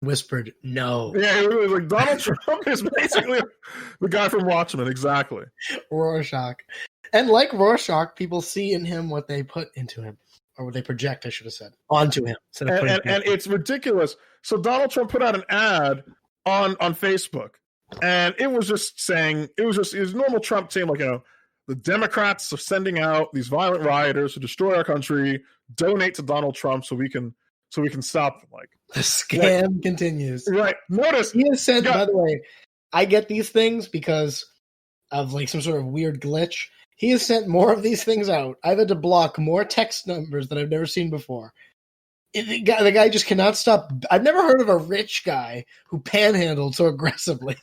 whispered no. Yeah, it was like Donald Trump is basically the guy from Watchmen, exactly. Rorschach. And like Rorschach, people see in him what they put into him, or what they project, I should have said, onto him. And it's ridiculous. So Donald Trump put out an ad on Facebook, and it was just saying, it was normal Trump saying, like, the Democrats are sending out these violent rioters to destroy our country. Donate to Donald Trump so we can stop them. Like, the scam continues. Right. Notice he has said, by the way, I get these things because of like some sort of weird glitch. He has sent more of these things out. I've had to block more text numbers that I've never seen before. The guy just cannot stop. I've never heard of a rich guy who panhandled so aggressively.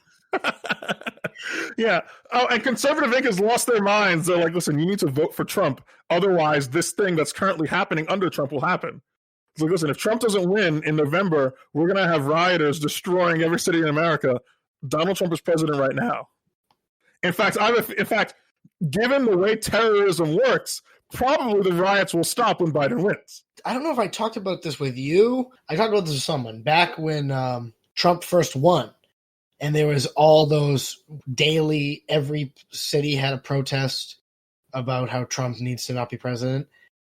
Yeah. Oh, and Conservative Inc. has lost their minds. They're like, listen, you need to vote for Trump. Otherwise, this thing that's currently happening under Trump will happen. It's like, listen, if Trump doesn't win in November, we're going to have rioters destroying every city in America. Donald Trump is president right now. In fact, given the way terrorism works, probably the riots will stop when Biden wins. I don't know if I talked about this with you. I talked about this with someone back when Trump first won. And there was all those daily, every city had a protest about how Trump needs to not be president.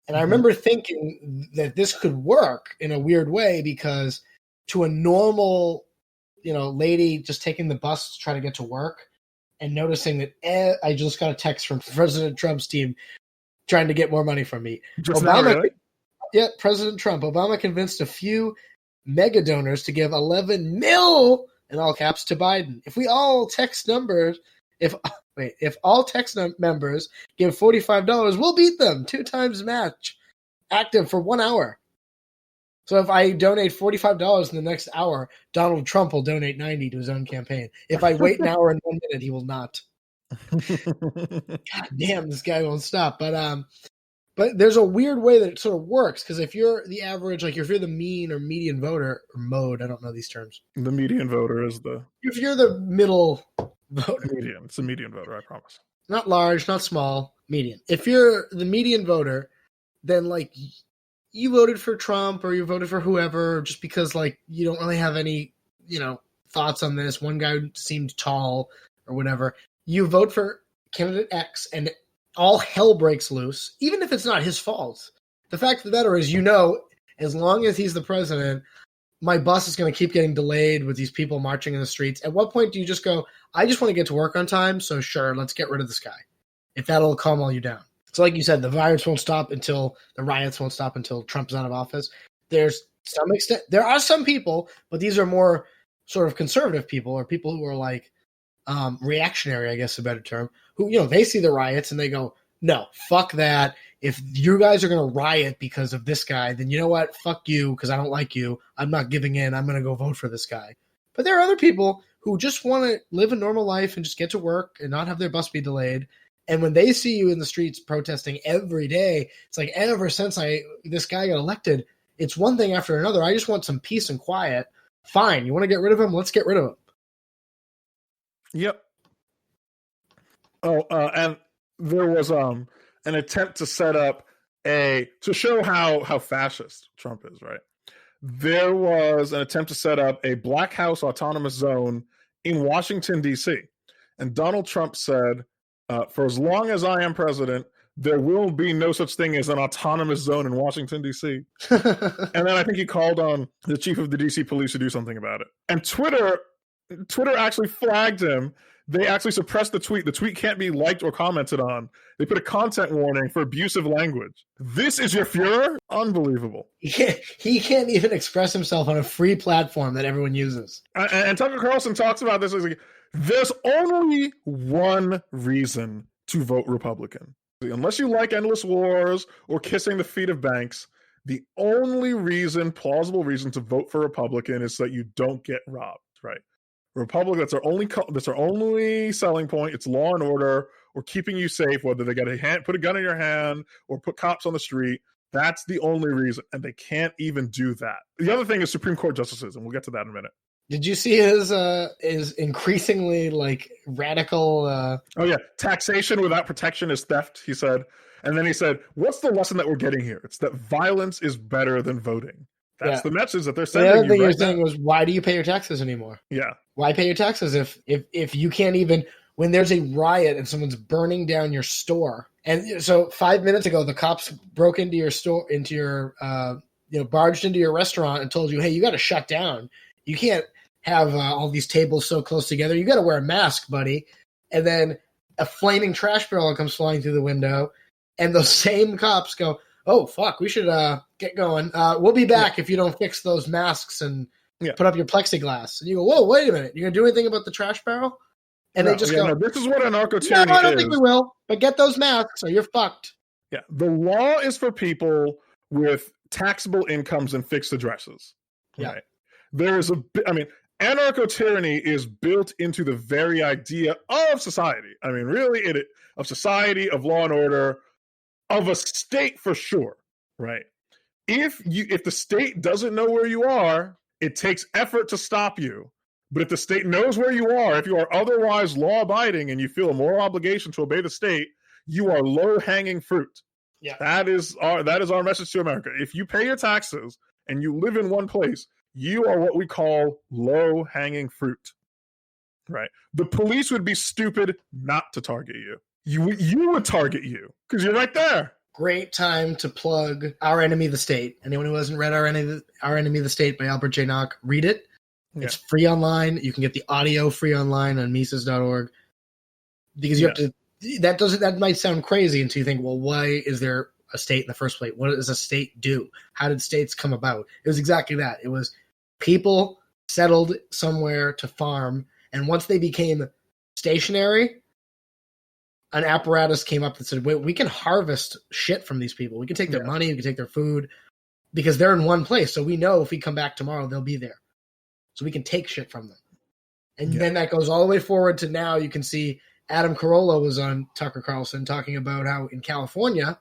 And I remember thinking that this could work in a weird way because to a normal, lady just taking the bus to try to get to work and noticing that I just got a text from President Trump's team trying to get more money from me. Yeah, President Trump. Obama convinced a few mega donors to give 11 mil in all caps to Biden. If all text members give $45, we'll beat them. 2 times match. Active for 1 hour. So if I donate $45 in the next hour, Donald Trump will donate 90 to his own campaign. If I wait an hour and 1 minute, he will not. God damn, this guy won't stop. But there's a weird way that it sort of works, because if you're the average, like if you're the mean or median voter, or mode, I don't know these terms. The median voter is if you're the middle voter. Median. It's a median voter, I promise. Not large, not small, median. If you're the median voter, then like you voted for Trump or you voted for whoever just because like you don't really have any, thoughts on this. One guy seemed tall or whatever. You vote for candidate X and all hell breaks loose, even if it's not his fault. The fact of the matter is, as long as he's the president, my bus is going to keep getting delayed with these people marching in the streets. At what point do you just go, I just want to get to work on time, so sure, let's get rid of this guy. If that'll calm all you down. So like you said, the riots won't stop until Trump's out of office. There's some extent, there are some people, but these are more sort of conservative people, or people who are like reactionary, I guess is a better term, who, they see the riots and they go, no, fuck that. If you guys are going to riot because of this guy, then you know what? Fuck you, because I don't like you. I'm not giving in. I'm going to go vote for this guy. But there are other people who just want to live a normal life and just get to work and not have their bus be delayed. And when they see you in the streets protesting every day, it's like ever since this guy got elected, it's one thing after another. I just want some peace and quiet. Fine. You want to get rid of him? Let's get rid of him. Yep. Oh, and there was an attempt to set up to show how fascist Trump is, right? There was an attempt to set up a Black House autonomous zone in Washington, D.C. And Donald Trump said, for as long as I am president, there will be no such thing as an autonomous zone in Washington, D.C. And then I think he called on the chief of the D.C. police to do something about it. And Twitter actually flagged him. They actually suppressed the tweet. The tweet can't be liked or commented on. They put a content warning for abusive language. This is your Fuhrer? Unbelievable. He can't even express himself on a free platform that everyone uses. And Tucker Carlson talks about this. Like, there's only one reason to vote Republican. Unless you like endless wars or kissing the feet of banks, the only plausible reason to vote for Republican is so that you don't get robbed, right? Republican, that's our only selling point. It's law and order, or keeping you safe, whether they got put a gun in your hand or put cops on the street. That's the only reason, and they can't even do that. The other thing is Supreme Court justices, and we'll get to that in a minute. Did you see his increasingly like radical? Oh yeah, taxation without protection is theft, he said. And then he said, "What's the lesson that we're getting here? It's that violence is better than voting." That's the message that they're The sending. other thing you're right saying now. was, why do you pay your taxes anymore? Yeah. Why pay your taxes if you can't even, when there's a riot and someone's burning down your store? And so 5 minutes ago, the cops broke into your store, barged into your restaurant and told you, hey, you got to shut down. You can't have all these tables so close together. You got to wear a mask, buddy. And then a flaming trash barrel comes flying through the window, and those same cops go, oh, fuck, we should get going. We'll be back if you don't fix those masks and put up your plexiglass. And you go, whoa, wait a minute. You're going to do anything about the trash barrel? And they just go, this is what anarcho-tyranny is. No, I don't think we will. But get those masks or you're fucked. Yeah, the law is for people with taxable incomes and fixed addresses. Yeah. Right? Anarcho-tyranny is built into the very idea of society. I mean, really, of society, of law and order, of a state for sure, right? If the state doesn't know where you are, it takes effort to stop you. But if the state knows where you are, if you are otherwise law-abiding and you feel a moral obligation to obey the state, you are low-hanging fruit. Yeah. That is our message to America. If you pay your taxes and you live in one place, you are what we call low-hanging fruit, right? The police would be stupid not to target you. You would target you because you're right there. Great time to plug Our Enemy the State. Anyone who hasn't read Our Enemy the State by Albert J. Nock, read it. Yeah. It's free online. You can get the audio free online on Mises.org. Because you have to. That might sound crazy until you think, well, why is there a state in the first place? What does a state do? How did states come about? It was exactly that. It was people settled somewhere to farm, and once they became stationary, an apparatus came up that said, wait, we can harvest shit from these people. We can take their money, we can take their food, because they're in one place. So we know if we come back tomorrow, they'll be there. So we can take shit from them. And then that goes all the way forward to now. You can see Adam Carolla was on Tucker Carlson talking about how in California,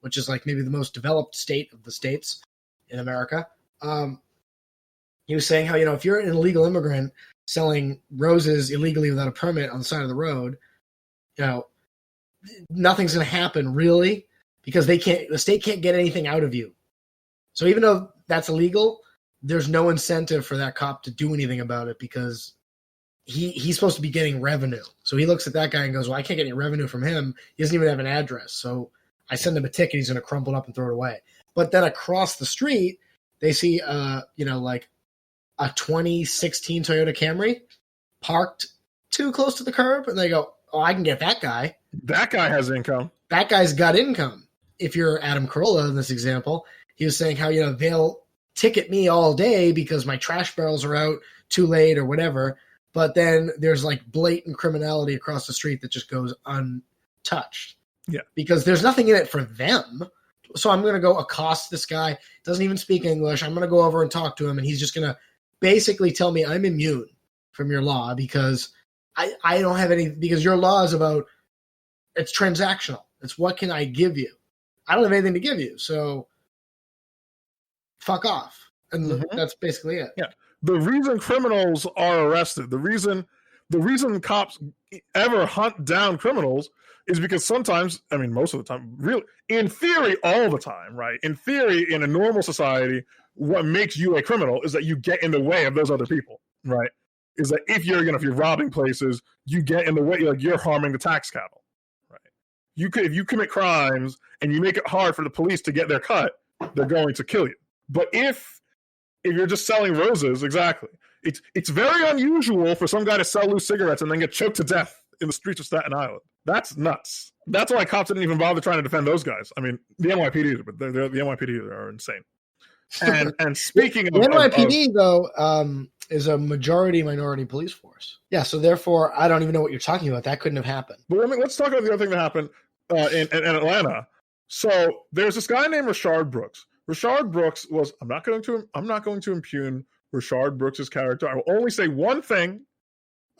which is like maybe the most developed state of the states in America, he was saying how, if you're an illegal immigrant selling roses illegally without a permit on the side of the road, nothing's going to happen really, because the state can't get anything out of you. So even though that's illegal, there's no incentive for that cop to do anything about it, because he's supposed to be getting revenue. So he looks at that guy and goes, well, I can't get any revenue from him. He doesn't even have an address. So I send him a ticket. He's going to crumple it up and throw it away. But then across the street, they see, like a 2016 Toyota Camry parked too close to the curb. And they go, oh, I can get that guy. That guy has income. That guy's got income. If you're Adam Carolla in this example, he was saying how, they'll ticket me all day because my trash barrels are out too late or whatever. But then there's like blatant criminality across the street that just goes untouched. Yeah. Because there's nothing in it for them. So I'm going to go accost this guy. Doesn't even speak English. I'm going to go over and talk to him, and he's just going to basically tell me I'm immune from your law because I don't have any, because your law is about, it's transactional. It's what can I give you? I don't have anything to give you. So fuck off. And that's basically it. Yeah. The reason criminals are arrested, the reason cops ever hunt down criminals is because sometimes, most of the time, really, in theory, all the time, right? In theory, in a normal society, what makes you a criminal is that you get in the way of those other people, right? Is that if you're robbing places, you get in the way, like you're harming the tax cattle, right? If you commit crimes and you make it hard for the police to get their cut, they're going to kill you. But if you're just selling roses, exactly. It's very unusual for some guy to sell loose cigarettes and then get choked to death in the streets of Staten Island. That's nuts. That's why cops didn't even bother trying to defend those guys. The NYPD, but the NYPD are insane. And speaking of the NYPD, though, is a majority minority police force. Yeah, so therefore, I don't even know what you're talking about. That couldn't have happened. But let's talk about the other thing that happened in Atlanta. So there's this guy named Rashard Brooks. Rashard Brooks was, I'm not going to impugn Rashard Brooks' character. I will only say one thing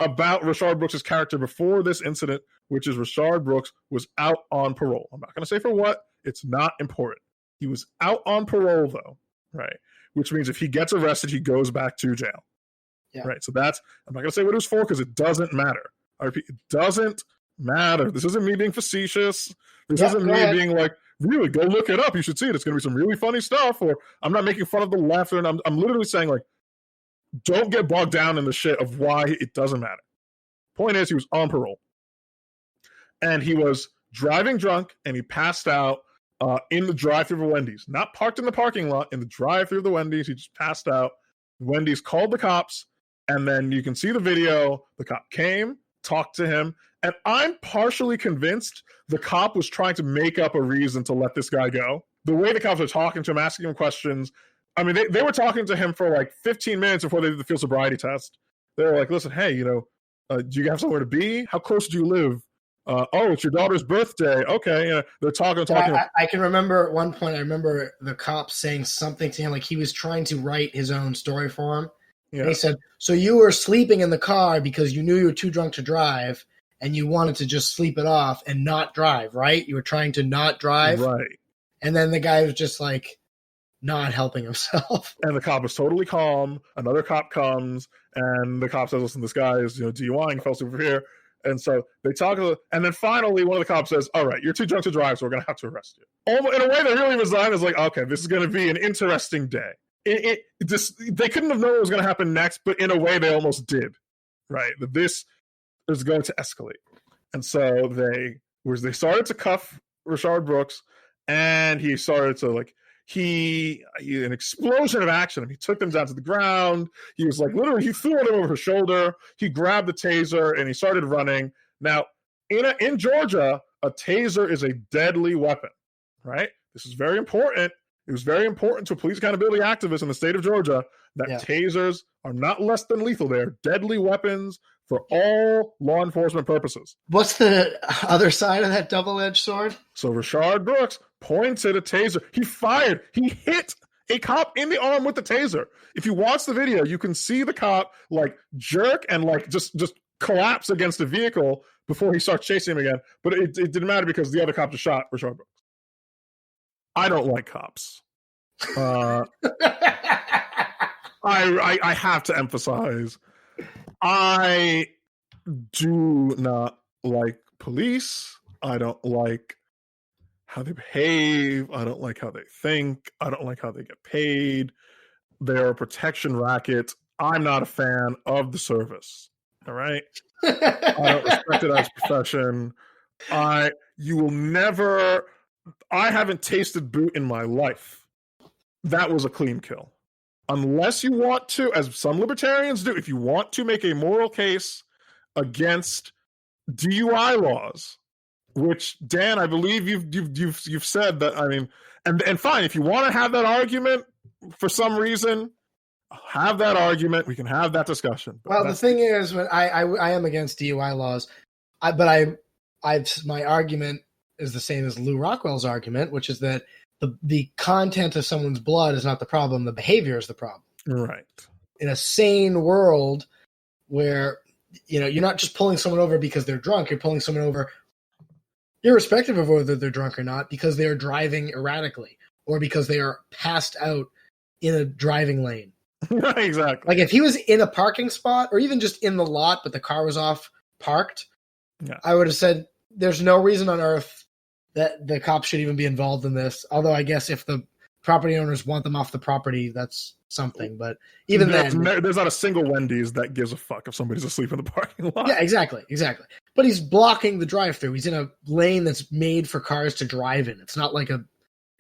about Rashard Brooks' character before this incident, which is Rashard Brooks was out on parole. I'm not going to say for what. It's not important. He was out on parole, though, right? Which means if he gets arrested, he goes back to jail. Yeah. Right? So I'm not going to say what it was for because it doesn't matter. I repeat, it doesn't matter. This isn't me being facetious. This isn't me being like, really, go look it up. You should see it. It's going to be some really funny stuff. Or I'm not making fun of the left. And I'm literally saying, like, don't get bogged down in the shit of why it doesn't matter. Point is, he was on parole. And he was driving drunk, and he passed out in the drive-thru of Wendy's. Not parked in the parking lot, in the drive-thru of the Wendy's. He just passed out. Wendy's called the cops, and then you can see the video. The cop came, talked to him, and I'm partially convinced the cop was trying to make up a reason to let this guy go. The way the cops were talking to him, asking him questions, I mean, they were talking to him for like 15 minutes before they did the field sobriety test. They were like, listen, hey, do you have somewhere to be? How close do you live? Oh, it's your daughter's birthday. Okay, they're talking. I can remember at one point, I remember the cop saying something to him, like he was trying to write his own story for him. Yeah. And he said, so you were sleeping in the car because you knew you were too drunk to drive, and you wanted to just sleep it off and not drive, right? You were trying to not drive. Right. And then the guy was just like not helping himself. And the cop was totally calm. Another cop comes, and the cop says, listen, this guy is DUI and fell asleep over here. And so they talk, and then finally one of the cops says, all right, you're too drunk to drive, so we're going to have to arrest you. In a way that really resigned, is like, okay, this is going to be an interesting day. They couldn't have known what was going to happen next, but in a way they almost did, right? That this is going to escalate. And so they started to cuff Rashard Brooks, and he started to an explosion of action. I mean, he took them down to the ground. He was like, literally, he threw them over his shoulder. He grabbed the taser and he started running. Now, in Georgia, a taser is a deadly weapon, right? This is very important. It was very important to police accountability activists in the state of Georgia that tasers are not less than lethal. They're deadly weapons for all law enforcement purposes. What's the other side of that double-edged sword? So Rashard Brooks pointed a taser. He fired. He hit a cop in the arm with the taser. If you watch the video, you can see the cop like jerk and like just collapse against a vehicle before he starts chasing him again. But it didn't matter because the other cop just shot Rashard Brooks. I don't like cops. I have to emphasize, I do not like police. I don't like how they behave. I don't like how they think. I don't like how they get paid. They're a protection racket. I'm not a fan of the service. All right? I don't respect it as a profession. You will never... I haven't tasted boot in my life. That was a clean kill. Unless you want to, as some libertarians do, if you want to make a moral case against DUI laws, which Dan, I believe you've said that. I mean, and fine, if you want to have that argument for some reason, have that argument. We can have that discussion. Well, the thing is, when I am against DUI laws, but my argument is the same as Lou Rockwell's argument, which is that the content of someone's blood is not the problem. The behavior is the problem. Right. In a sane world where, you're not just pulling someone over because they're drunk. You're pulling someone over irrespective of whether they're drunk or not because they are driving erratically or because they are passed out in a driving lane. Exactly. Like if he was in a parking spot or even just in the lot, but the car was off parked, I would have said there's no reason on earth that the cops should even be involved in this. Although I guess if the property owners want them off the property, that's something. But even then... There's not a single Wendy's that gives a fuck if somebody's asleep in the parking lot. Yeah, exactly. But he's blocking the drive-thru. He's in a lane that's made for cars to drive in. It's not like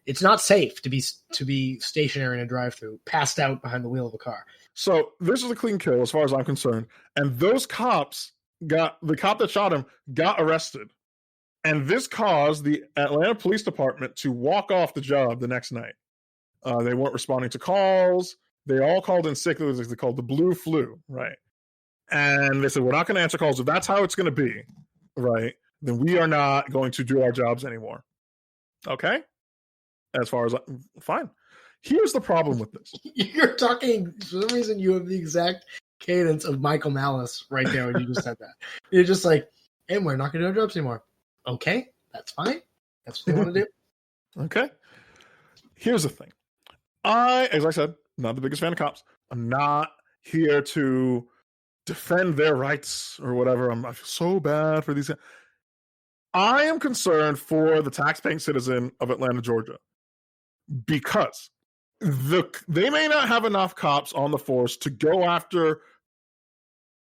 it's not safe to be stationary in a drive-thru, passed out behind the wheel of a car. So this is a clean kill as far as I'm concerned. And those cops the cop that shot him got arrested. And this caused the Atlanta Police Department to walk off the job the next night. They weren't responding to calls. They all called in sick. It was they called the blue flu, right? And they said, we're not going to answer calls. If that's how it's going to be, right, then we are not going to do our jobs anymore. Okay? As far as... Fine. Here's the problem with this. You're talking... For some reason, you have the exact cadence of Michael Malice right there when you just said that. You're just like, hey, we're not going to do our jobs anymore. Okay, that's fine. That's what they want to do. Okay. Here's the thing. As I said, not the biggest fan of cops. I'm not here to defend their rights or whatever. I feel so bad for these guys. I am concerned for the taxpaying citizen of Atlanta, Georgia, because they may not have enough cops on the force to go after